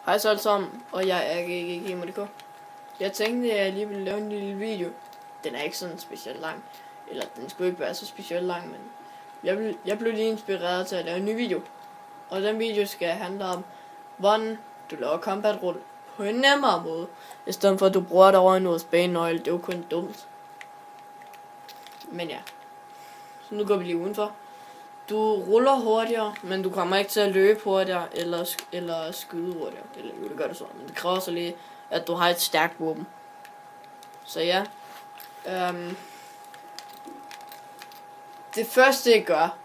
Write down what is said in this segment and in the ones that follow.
Hej så alle sammen, og jeg er GGMDK. Jeg tænkte, at jeg lige ville lave en lille video. Den er ikke sådan specielt lang, eller den skulle ikke være så specielt lang, men jeg blev lige inspireret til at lave en ny video. Og den video skal handle om, hvordan du laver combat roll på en nemmere måde, i stedet for at du bruger det over en USB-nøgle. Det er jo kun dumt. Men ja, så nu går vi lige udenfor. Du ruller hurtigere, men du kommer ikke til at løbe hurtigere eller skyde hurtigere. Eller jo, det gør det så, men det kræver så lige, at du har et stærkt våben. Så ja. Det første I gør,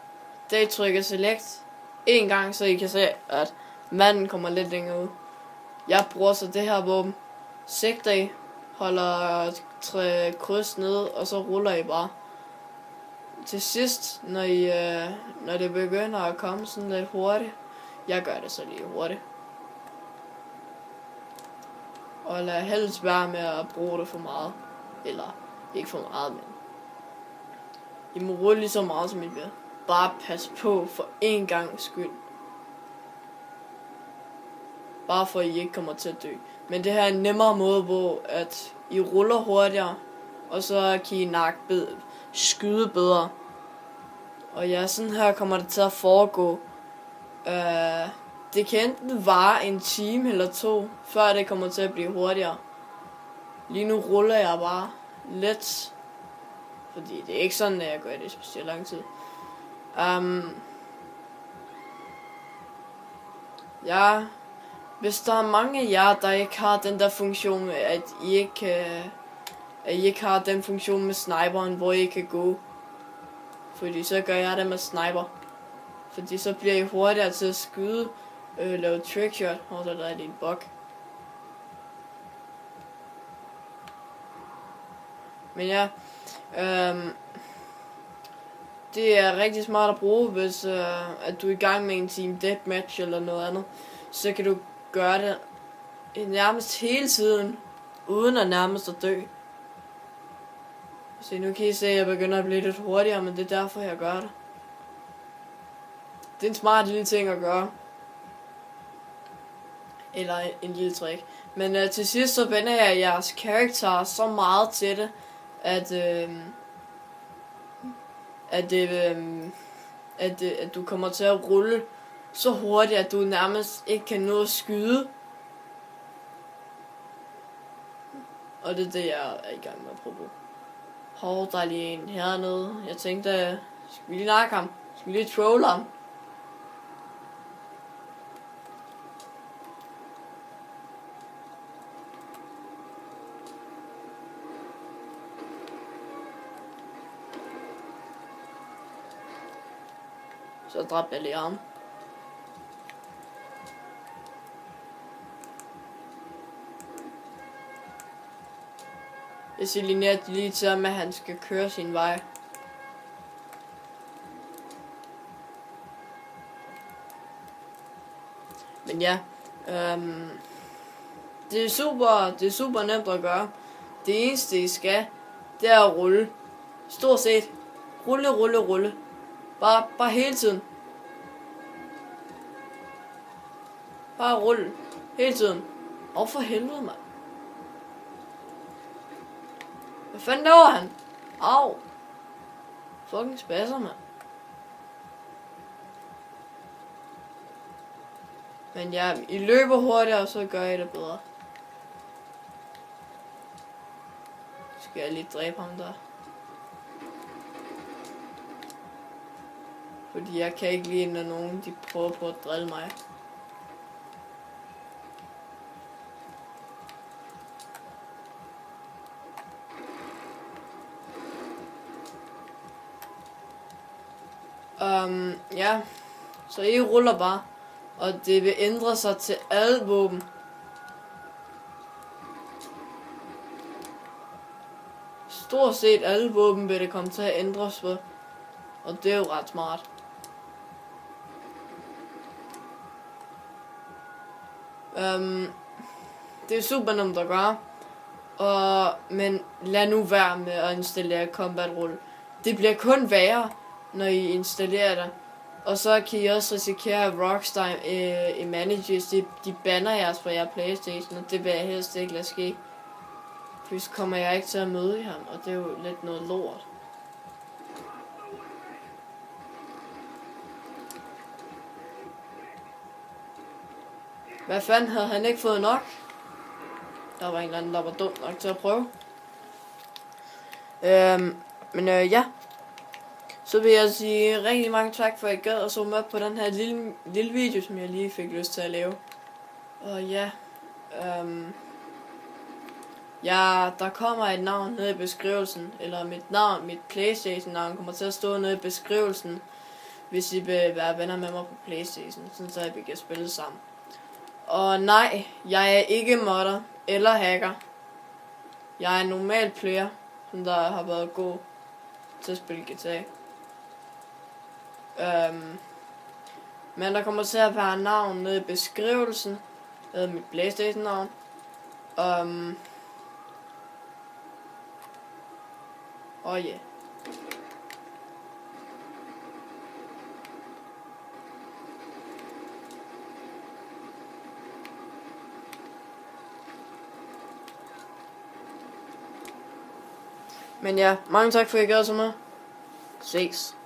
det er at trykke select en gang, så I kan se, at manden kommer lidt længere ud. Jeg bruger så det her våben. Sigter I, holder kryds nede, og så ruller I bare. Til sidst, når det begynder at komme sådan lidt hurtigt, jeg gør det så lige hurtigt. Og lad helst være med at bruge det for meget. Eller ikke for meget, men I må rulle lige så meget som I vil. Bare pas på for en gang skyld. Bare for I ikke kommer til at dø. Men det her er en nemmere måde, hvor at I ruller hurtigere, og så kan I skyde bedre. Og ja, sådan her kommer det til at foregå. Det kan enten vare en time eller to, før det kommer til at blive hurtigere. Lige nu ruller jeg bare let, fordi det er ikke sådan, at jeg gør det i specielt lang tid. Ja, hvis der er mange af jer, der ikke har den der funktion med, at I ikke har den funktion med sniperen, hvor I kan gå. Fordi så gør jeg det med sniper. Fordi så bliver I hurtigere til at skyde, lave trickshot, og så der er det en bug. Men ja, det er rigtig smart at bruge, hvis at du er i gang med en team deathmatch eller noget andet. Så kan du gøre det nærmest hele tiden, uden at nærmest at dø. Så nu kan I se, at jeg begynder at blive lidt hurtigere, men det er derfor, jeg gør det. Det er en smart lille ting at gøre. Eller en lille trick. Men til sidst så vender jeg jeres karakter så meget til det, at du kommer til at rulle så hurtigt, at du nærmest ikke kan nå at skyde. Og det er det, jeg er i gang med at prøve. Der er lige en hernede. Jeg tænkte, skal vi lige nakke ham? Skal vi lige trolle ham? Så dræbte jeg lige ham. Jeg siger lige til ham, at han skal køre sin vej. Men ja, det er super nemt at gøre. Det eneste I skal, det er at rulle. Stort set. Rulle. Bare hele tiden. Bare rulle. Hele tiden. Og for helvede, mand. Hvad fanden laver han? Au. Fucking spasser, mand. Men ja, I løber hurtigere, og så gør I det bedre. Skal jeg lige dræbe ham der? Fordi jeg kan ikke lide, når nogen de prøver på at drille mig. Ja, så I ruller bare, og det vil ændre sig til alle våben. Stort set alle våben vil det komme til at ændres på, og det er jo ret smart. Det er super nemt at gøre, men lad nu være med at installere combat roll. Det bliver kun værre, når I installerer det. Og så kan I også risikere, at Rockstar Managers, de banner jeres fra jeres Playstation, og det vil jeg helst ikke lade ske. For så kommer jeg ikke til at møde ham, og det er jo lidt noget lort. Hvad fanden, havde han ikke fået nok? Der var en eller anden, der var dum nok til at prøve. Ja. Så vil jeg sige rigtig mange tak for, at I gad at zoome op på den her lille video, som jeg lige fik lyst til at lave. Og ja, der kommer et navn nede i beskrivelsen, eller mit Playstation navn kommer til at stå nede i beskrivelsen, hvis I vil være venner med mig på Playstation, sådan så vi kan spille sammen. Og nej, jeg er ikke modder eller hacker. Jeg er en normal player, som der har været god til at spille GTA. Men der kommer til at være navn nede i beskrivelsen, mit Playstation navn. Og ja. Men ja, mange tak for at I gad så meget. Ses.